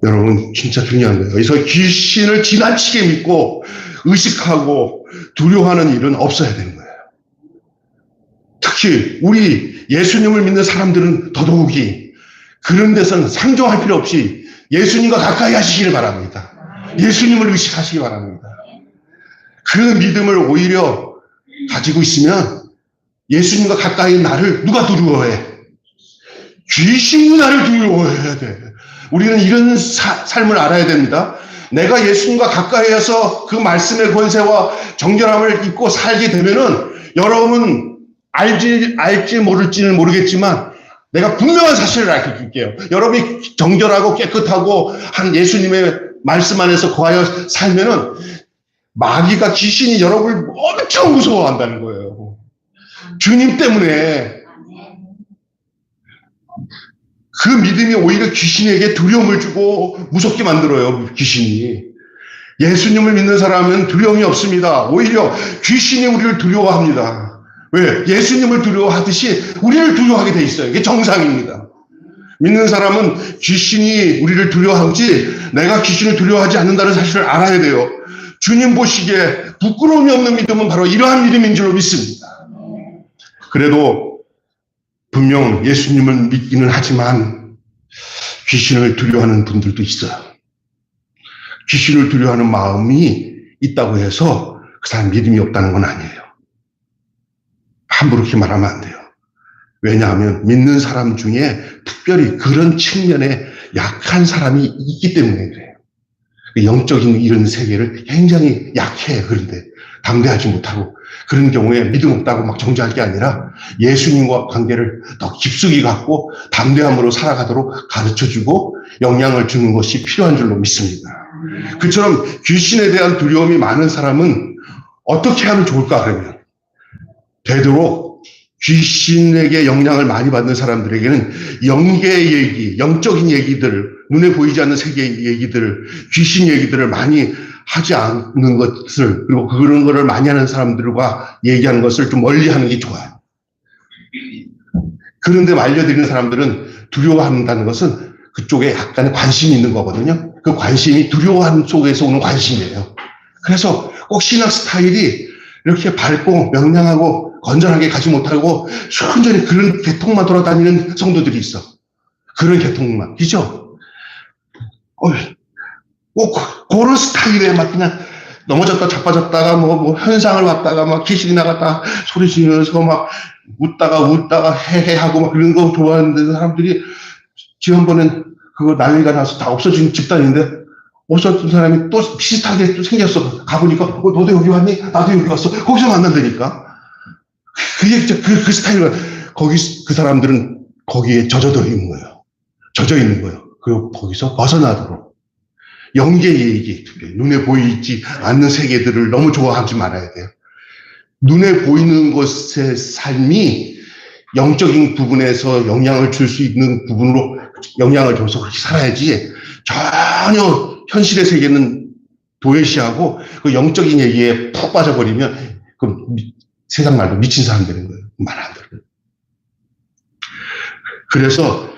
여러분 진짜 중요한 거예요. 그래서 귀신을 지나치게 믿고 의식하고 두려워하는 일은 없어야 되는 거예요. 특히 우리 예수님을 믿는 사람들은 더더욱이 그런 데서는 상종할 필요 없이 예수님과 가까이 하시기를 바랍니다. 예수님을 의식하시기 바랍니다. 그 믿음을 오히려 가지고 있으면 예수님과 가까이 나를 누가 두려워해? 귀신이 나를 두려워해야 돼. 우리는 이런 삶을 알아야 됩니다. 내가 예수님과 가까이해서 그 말씀의 권세와 정결함을 입고 살게 되면은 여러분 알지 모를지는 모르겠지만 내가 분명한 사실을 알려줄게요. 여러분이 정결하고 깨끗하고 한 예수님의 말씀 안에서 거하여 살면은 마귀가 귀신이 여러분을 엄청 무서워한다는 거예요. 주님 때문에. 그 믿음이 오히려 귀신에게 두려움을 주고 무섭게 만들어요. 귀신이. 예수님을 믿는 사람은 두려움이 없습니다. 오히려 귀신이 우리를 두려워합니다. 왜? 예수님을 두려워하듯이 우리를 두려워하게 돼 있어요. 이게 정상입니다. 믿는 사람은 귀신이 우리를 두려워하지 내가 귀신을 두려워하지 않는다는 사실을 알아야 돼요. 주님 보시기에 부끄러움이 없는 믿음은 바로 이러한 믿음인 줄로 믿습니다. 그래도 분명 예수님을 믿기는 하지만 귀신을 두려워하는 분들도 있어요. 귀신을 두려워하는 마음이 있다고 해서 그 사람 믿음이 없다는 건 아니에요. 함부로 그렇게 말하면 안 돼요. 왜냐하면 믿는 사람 중에 특별히 그런 측면에 약한 사람이 있기 때문에 그래요. 영적인 이런 세계를 굉장히 약해. 그런데 담대하지 못하고 그런 경우에 믿음 없다고 막 정죄할 게 아니라 예수님과 관계를 더 깊숙이 갖고 담대함으로 살아가도록 가르쳐주고 영향을 주는 것이 필요한 줄로 믿습니다. 그처럼 귀신에 대한 두려움이 많은 사람은 어떻게 하면 좋을까 그러면 되도록 귀신에게 영향을 많이 받는 사람들에게는 영계의 얘기, 영적인 얘기들, 눈에 보이지 않는 세계의 얘기들을, 귀신 얘기들을 많이 하지 않는 것을, 그리고 그런 거를 많이 하는 사람들과 얘기하는 것을 좀 멀리 하는 게 좋아요. 그런데 말려드리는 사람들은 두려워한다는 것은 그쪽에 약간의 관심이 있는 거거든요. 그 관심이 두려워함 속에서 오는 관심이에요. 그래서 꼭 신학 스타일이 이렇게 밝고 명랑하고 건전하게 가지 못하고 순전히 그런 계통만 돌아다니는 성도들이 있어. 그런 계통만. 그죠? 꼭 그런 스타일에 막 그냥 넘어졌다 자빠졌다가 뭐 현상을 왔다가 막 귀신이 나갔다 소리 지르면서 막 웃다가 헤헤하고 막 그런 거 좋아하는 사람들이 지난번엔 그거 난리가 나서 다 없어진 집단인데 없었던 사람이 또 비슷하게 또 생겼어. 가보니까 너도 여기 왔니? 나도 여기 왔어. 거기서 만난다니까. 그게 그 스타일은 거기 그 사람들은 거기에 젖어 있는 거예요. 젖어 있는 거예요. 그리고 거기서 벗어나도록 영계의 얘기, 눈에 보이지 않는 세계들을 너무 좋아하지 말아야 돼요. 눈에 보이는 것의 삶이 영적인 부분에서 영향을 줄 수 있는 부분으로 영향을 줘서 그렇게 살아야지 전혀 현실의 세계는 도외시하고 그 영적인 얘기에 푹 빠져버리면 그 세상 말로 미친 사람 되는 거예요. 말 안 들어요. 그래서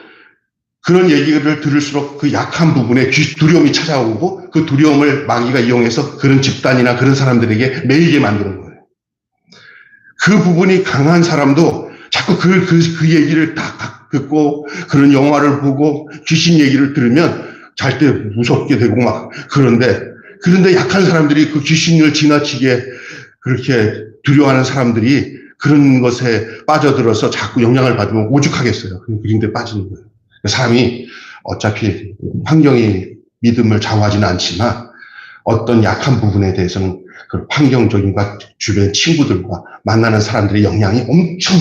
그런 얘기를 들을수록 그 약한 부분에 두려움이 찾아오고 그 두려움을 마귀가 이용해서 그런 집단이나 그런 사람들에게 매이게 만드는 거예요. 그 부분이 강한 사람도 자꾸 그 얘기를 다 듣고 그런 영화를 보고 귀신 얘기를 들으면 잘 때 무섭게 되고 막 그런데 약한 사람들이 그 귀신을 지나치게 그렇게 두려워하는 사람들이 그런 것에 빠져들어서 자꾸 영향을 받으면 오죽하겠어요. 그런 데 빠지는 거예요. 사람이 어차피 환경이 믿음을 좌우하지는 않지만 어떤 약한 부분에 대해서는 그 환경적인과 주변 친구들과 만나는 사람들의 영향이 엄청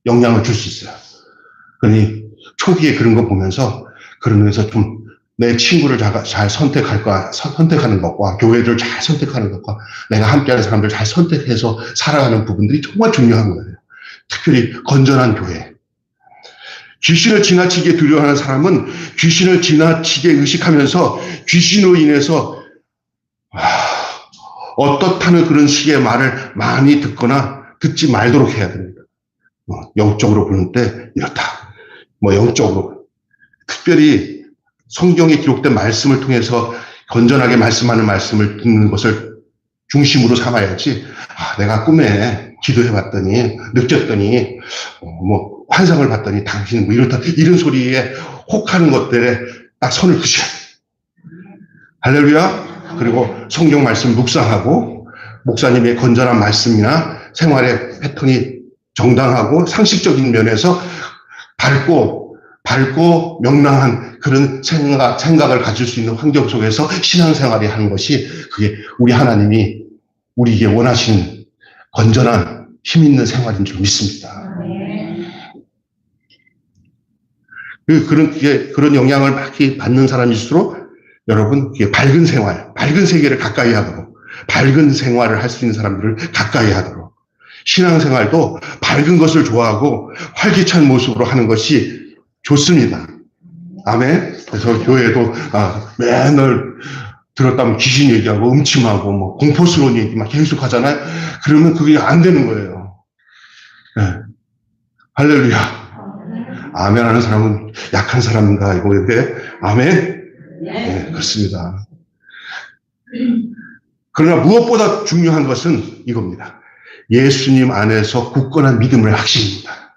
영향을 줄 수 있어요. 그러니 초기에 그런 거 보면서 그러면서 좀 내 친구를 잘 선택하는 것과 교회를 잘 선택하는 것과 내가 함께하는 사람들을 잘 선택해서 살아가는 부분들이 정말 중요한 거예요. 특별히 건전한 교회. 귀신을 지나치게 두려워하는 사람은 귀신을 지나치게 의식하면서 귀신으로 인해서 어떻다는 그런 식의 말을 많이 듣거나 듣지 말도록 해야 됩니다. 영적으로 보는 때 이렇다. 영적으로. 특별히 성경에 기록된 말씀을 통해서 건전하게 말씀하는 말씀을 듣는 것을 중심으로 삼아야지, 내가 꿈에 기도해봤더니, 느꼈더니, 환상을 봤더니 당신은 이렇다. 이런 소리에 혹하는 것들에 딱 선을 그셔야 돼. 할렐루야. 그리고 성경 말씀 묵상하고, 목사님의 건전한 말씀이나 생활의 패턴이 정당하고 상식적인 면에서 밝고 명랑한 그런 생각을 가질 수 있는 환경 속에서 신앙생활을 하는 것이, 그게 우리 하나님이 우리에게 원하시는 건전한 힘 있는 생활인 줄 믿습니다. 그런 영향을 많이 받는 사람일수록 여러분, 밝은 생활, 밝은 세계를 가까이 하도록, 밝은 생활을 할 수 있는 사람들을 가까이 하도록, 신앙생활도 밝은 것을 좋아하고 활기찬 모습으로 하는 것이 좋습니다. 아멘. 그래서 교회도 맨날 들었다면 귀신 얘기하고 음침하고 공포스러운 얘기만 계속 하잖아요. 그러면 그게 안 되는 거예요. 네. 할렐루야. 아멘 하는 사람은 약한 사람인가 이거 이렇게 아멘. 네, 그렇습니다. 그러나 무엇보다 중요한 것은 이겁니다. 예수님 안에서 굳건한 믿음의 확신입니다.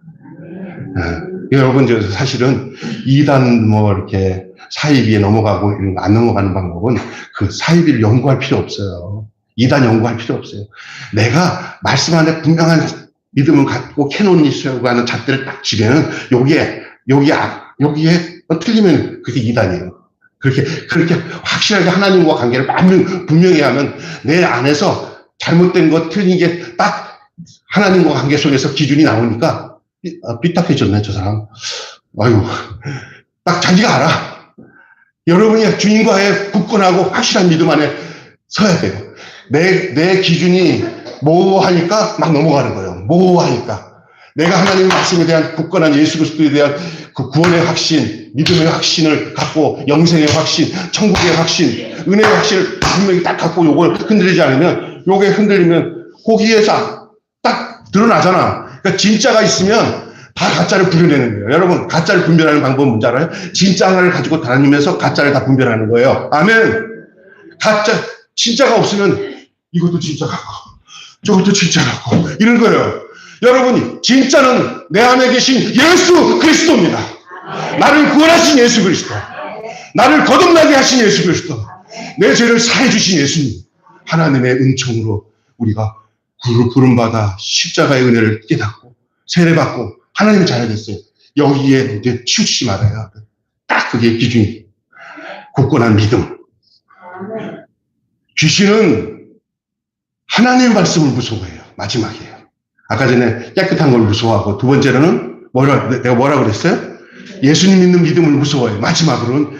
네. 여러분, 사실은 이단 이렇게 사이비에 넘어가고 안 넘어가는 방법은 그 사이비를 연구할 필요 없어요. 이단 연구할 필요 없어요. 내가 말씀 안에 분명한 믿음을 갖고 캐논이 있어요 하는 잣대를 딱 지면 여기에 틀리면 그게 이단이에요. 그렇게 확실하게 하나님과 관계를 분명히 하면 내 안에서 잘못된 것, 틀린 게 딱 하나님과 관계 속에서 기준이 나오니까 삐딱해졌네, 저 사람. 아유, 딱 자기가 알아. 여러분이 주님과의 굳건하고 확실한 믿음 안에 서야 돼요. 내 기준이 모호하니까 막 넘어가는 거예요. 모호하니까. 내가 하나님의 말씀에 대한 굳건한 예수 그리스도에 대한 그 구원의 확신, 믿음의 확신을 갖고 영생의 확신, 천국의 확신, 은혜의 확신을 분명히 딱 갖고 요걸 흔들리지 않으면 요게 흔들리면 거기에서 딱 드러나잖아. 그러니까 진짜가 있으면 다 가짜를 분별해내는 거예요. 여러분, 가짜를 분별하는 방법은 뭔지 알아요? 진짜 하나를 가지고 다니면서 가짜를 다 분별하는 거예요. 아멘. 진짜가 없으면 이것도 진짜 같고 저것도 진짜 같고 이런 거예요. 여러분이 진짜는 내 안에 계신 예수 그리스도입니다. 나를 구원하신 예수 그리스도, 나를 거듭나게 하신 예수 그리스도, 내 죄를 사해 주신 예수님, 하나님의 은총으로 우리가 부름받아 십자가의 은혜를 깨닫고 세례받고 하나님의 자녀가 됐어요. 여기에 이제 치우치지 말아야 돼. 딱 그게 기준이. 굳건한 믿음. 귀신은 하나님의 말씀을 무서워해요. 마지막이에요. 아까 전에 깨끗한 걸 무서워하고, 두 번째로는 내가 뭐라 그랬어요? 예수님 믿는 믿음을 무서워해요. 마지막으로는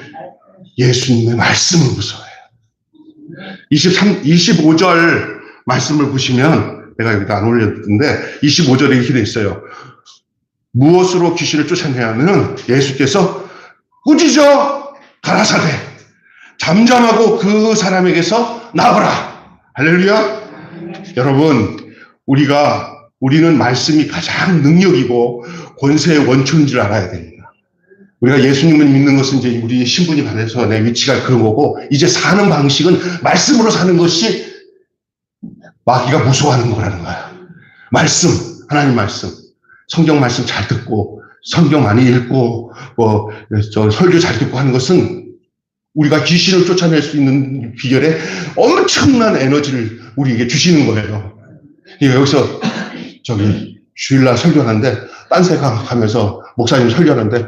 예수님의 말씀을 무서워해요. 25절 말씀을 보시면, 내가 여기다 안 올렸는데 25절에 이렇게 돼 있어요. 무엇으로 귀신을 쫓아내야 하면 예수께서 꾸짖어 가라사대 잠잠하고 그 사람에게서 나오라. 할렐루야. 여러분, 우리는 말씀이 가장 능력이고 권세의 원초인 줄 알아야 됩니다. 우리가 예수님을 믿는 것은 이제 우리 신분이 반해서 내 위치가 그런 거고, 이제 사는 방식은 말씀으로 사는 것이 마귀가 무서워하는 거라는 거야. 말씀, 하나님 말씀, 성경 말씀 잘 듣고, 성경 많이 읽고, 설교 잘 듣고 하는 것은 우리가 귀신을 쫓아낼 수 있는 비결에 엄청난 에너지를 우리에게 주시는 거예요. 여기서 주일날 설교하는데, 딴 생각하면서 목사님 설교하는데,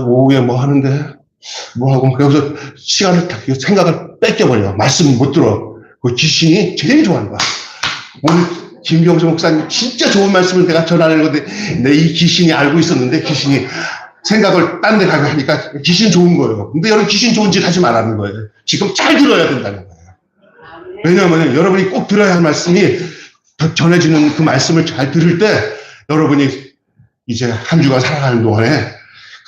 오후에 뭐 하는데, 뭐 하고, 여기서 생각을 뺏겨버려요. 말씀 못 들어. 그 귀신이 제일 좋아하는 거야. 오늘 김병수 목사님 진짜 좋은 말씀을 내가 전하는 건데, 내 이 귀신이 알고 있었는데, 귀신이 생각을 딴 데 가게 하니까 귀신 좋은 거예요. 근데 여러분, 귀신 좋은 짓 하지 말라는 거예요. 지금 잘 들어야 된다는 거예요. 왜냐하면 여러분이 꼭 들어야 할 말씀이 전해지는 그 말씀을 잘 들을 때, 여러분이 이제 한 주간 살아가는 동안에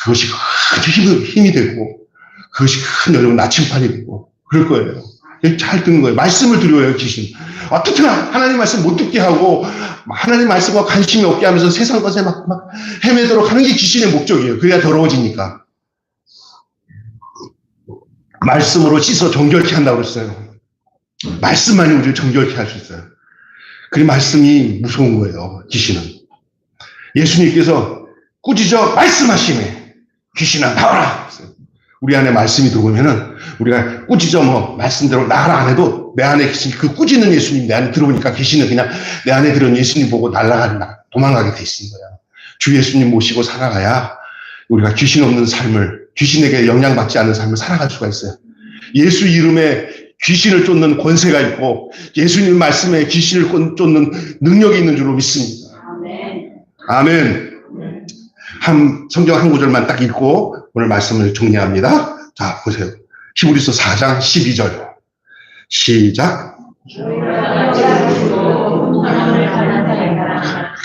그것이 큰 힘이 되고, 그것이 큰 여러분 나침판이 되고, 그럴 거예요. 잘 듣는 거예요. 말씀을 두려워요, 귀신. 어떻게 하나님 말씀 못 듣게 하고, 하나님 말씀과 관심이 없게 하면서 세상 것에 막 헤매도록 하는 게 귀신의 목적이에요. 그래야 더러워지니까. 말씀으로 씻어 정결케 한다고 그랬어요. 말씀만이 우리를 정결케 할 수 있어요. 그 말씀이 무서운 거예요, 귀신은. 예수님께서 꾸짖어 말씀하시네. 귀신아, 나와라. 우리 안에 말씀이 들어오면은 우리가 꾸짖어 말씀대로 나가라 안 해도 내 안에 귀신이 그 꾸짖는 예수님 내 안에 들어오니까 귀신은 그냥 내 안에 들어온 예수님 보고 도망가게 돼 있는 거야. 주 예수님 모시고 살아가야 우리가 귀신 없는 삶을, 귀신에게 영향받지 않는 삶을 살아갈 수가 있어요. 예수 이름에 귀신을 쫓는 권세가 있고 예수님 말씀에 귀신을 쫓는 능력이 있는 줄로 믿습니다. 아멘. 성경 한 구절만 딱 읽고 오늘 말씀을 정리합니다. 자, 보세요. 히브리서 4장 12절. 시작.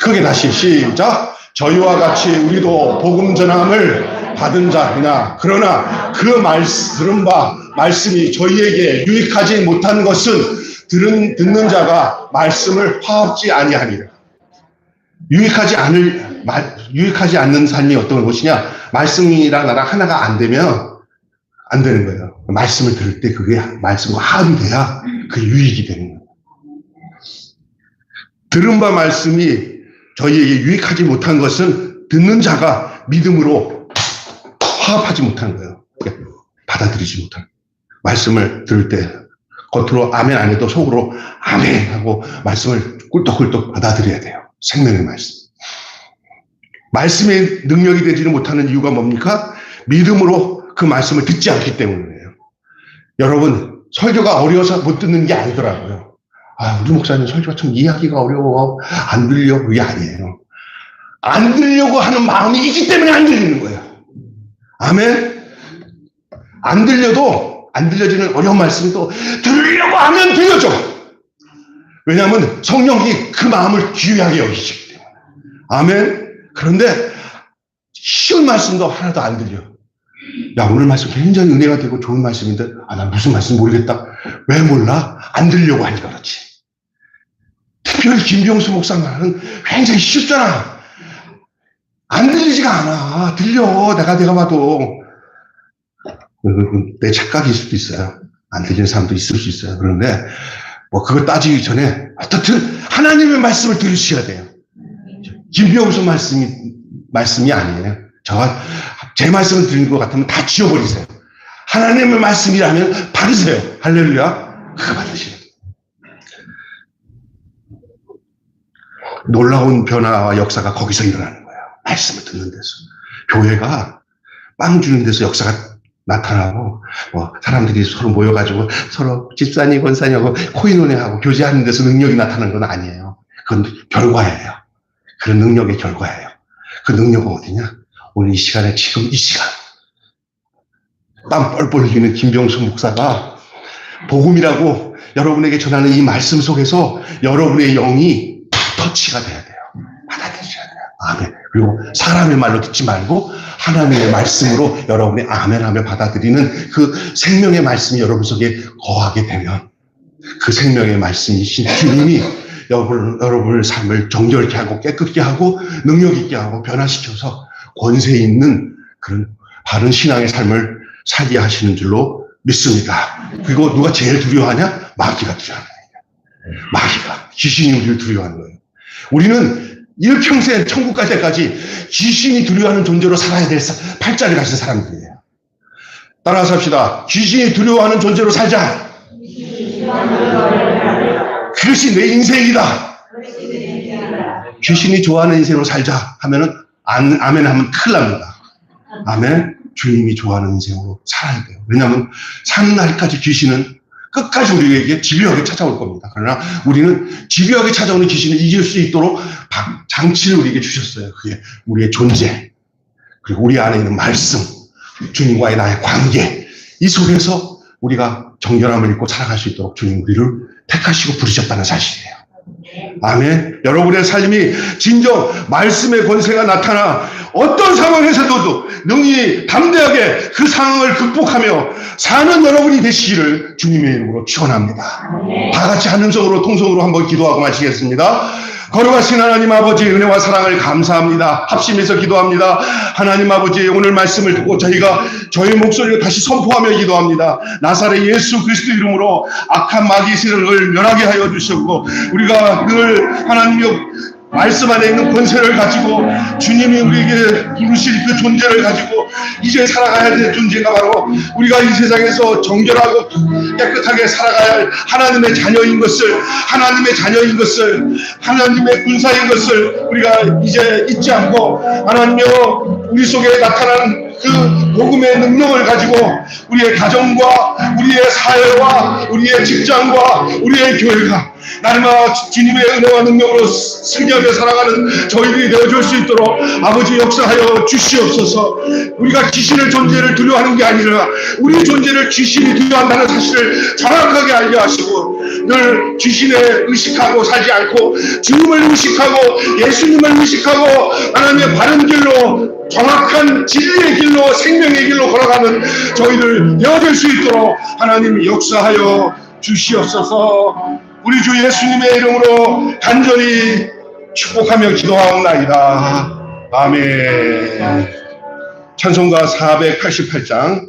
크게 다시 시작. 저희와 같이 우리도 복음 전함을 받은 자이나 그러나 그 들은 바 말씀이 저희에게 유익하지 못한 것은 듣는 자가 말씀을 화합지 아니하니라. 유익하지 않는 삶이 어떤 것이냐? 말씀이랑 나랑 하나가 안 되면 안 되는 거예요. 말씀을 들을 때 그게 말씀과 화합이 돼야 그 유익이 되는 거예요. 들은 바 말씀이 저희에게 유익하지 못한 것은 듣는 자가 믿음으로 화합하지 못하는 거예요. 받아들이지 못하는 거예요. 말씀을 들을 때 겉으로 아멘 안 해도 속으로 아멘 하고 말씀을 꿀떡꿀떡 받아들여야 돼요. 생명의 말씀. 말씀의 능력이 되지는 못하는 이유가 뭡니까? 믿음으로 그 말씀을 듣지 않기 때문이에요. 여러분, 설교가 어려워서 못 듣는 게 아니더라고요. 우리 목사님 설교가 참 이해하기가 어려워. 안 들려. 그게 아니에요. 안 들려고 하는 마음이 있기 때문에 안 들리는 거예요. 아멘? 안 들려지는 어려운 말씀이 또 들으려고 하면 들려줘. 왜냐하면 성령이 그 마음을 귀하게 여기시기 때문에. 아멘? 그런데 쉬운 말씀도 하나도 안 들려. 야, 오늘 말씀 굉장히 은혜가 되고 좋은 말씀인데 난 무슨 말씀 모르겠다. 왜 몰라? 안 들려고 하니까 그렇지. 특별히 김병수 목사 말은 굉장히 쉽잖아. 안 들리지가 않아. 들려. 내가 봐도. 내 착각일 수도 있어요. 안 들리는 사람도 있을 수 있어요. 그런데 그거 따지기 전에 어떻든 하나님의 말씀을 들으셔야 돼요. 김병수 말씀이 아니에요. 제 말씀을 드리는 것 같으면 다 지워버리세요. 하나님의 말씀이라면 받으세요. 할렐루야. 그거 받으시래요. 놀라운 변화와 역사가 거기서 일어나는 거예요. 말씀을 듣는 데서. 교회가 빵 주는 데서 역사가 나타나고, 사람들이 서로 모여가지고 서로 집사님, 권사님하고 코인원회하고 교제하는 데서 능력이 나타나는 건 아니에요. 그건 결과예요. 그런 능력의 결과예요. 그 능력은 어디냐? 오늘 이 시간에, 지금 이 시간. 땀 뻘뻘 흘리는 김병수 목사가 복음이라고 여러분에게 전하는 이 말씀 속에서 여러분의 영이 터치가 돼야 돼요. 받아들여야 돼요. 아멘. 그리고 사람의 말로 듣지 말고 하나님의 말씀으로 여러분의 아멘하며 받아들이는 그 생명의 말씀이 여러분 속에 거하게 되면 그 생명의 말씀이신 주님이 여러분의 삶을 정결케 하고 깨끗게 하고 능력 있게 하고 변화시켜서 권세 있는 그런 바른 신앙의 삶을 살게 하시는 줄로 믿습니다. 그리고 누가 제일 두려워하냐? 마귀가 두려워하는 거예요. 마귀가. 귀신이 우리를 두려워하는 거예요. 우리는 일평생 천국 갈 때까지 귀신이 두려워하는 존재로 살아야 될 팔자를 가진 사람들이에요. 따라서 합시다. 귀신이 두려워하는 존재로 살자. 그것이 내 인생이다. 귀신이 좋아하는 인생으로 살자 하면은 아멘 하면 큰일 납니다. 아멘. 주님이 좋아하는 인생으로 살아야 돼요. 왜냐하면 사는 날까지 귀신은 끝까지 우리에게 집요하게 찾아올 겁니다. 그러나 우리는 집요하게 찾아오는 귀신을 이길 수 있도록 장치를 우리에게 주셨어요. 그게 우리의 존재, 그리고 우리 안에 있는 말씀, 주님과의 나의 관계, 이 속에서 우리가 정결함을 입고 살아갈 수 있도록 주님 우리를 택하시고 부르셨다는 사실이에요. 아멘. 여러분의 삶이 진정 말씀의 권세가 나타나 어떤 상황에서도 능히 담대하게 그 상황을 극복하며 사는 여러분이 되시기를 주님의 이름으로 축원합니다. 다 같이 한 음성으로 통성으로 한번 기도하고 마치겠습니다. 거룩하신 하나님 아버지, 은혜와 사랑을 감사합니다. 합심해서 기도합니다. 하나님 아버지, 오늘 말씀을 듣고 저희가 저희 목소리를 다시 선포하며 기도합니다. 나사렛 예수 그리스도 이름으로 악한 마귀들을 멸하게 하여 주시고, 우리가 늘 하나님의 말씀 안에 있는 권세를 가지고 주님이 우리에게 부르실 그 존재를 가지고 이제 살아가야 될 존재가 바로 우리가 이 세상에서 정결하고 깨끗하게 살아가야 할 하나님의 자녀인 것을, 하나님의 군사인 것을 우리가 이제 잊지 않고, 하나님여 우리 속에 나타난 그 복음의 능력을 가지고 우리의 가정과 우리의 사회와 우리의 직장과 우리의 교회가 날마다 주님의 은혜와 능력으로 승리하며 살아가는 저희들이 되어줄 수 있도록 아버지 역사하여 주시옵소서. 우리가 귀신의 존재를 두려워하는 게 아니라 우리 존재를 귀신이 두려워한다는 사실을 정확하게 알게 하시고, 늘 귀신에 의식하고 살지 않고 주님을 의식하고 예수님을 의식하고 하나님의 바른 길로, 정확한 진리의 길로, 생명의 길로 걸어가는 저희들 되어줄 수 있도록 하나님 역사하여 주시옵소서. 우리 주 예수님의 이름으로 간절히 축복하며 기도하옵나이다. 아멘. 찬송가 488장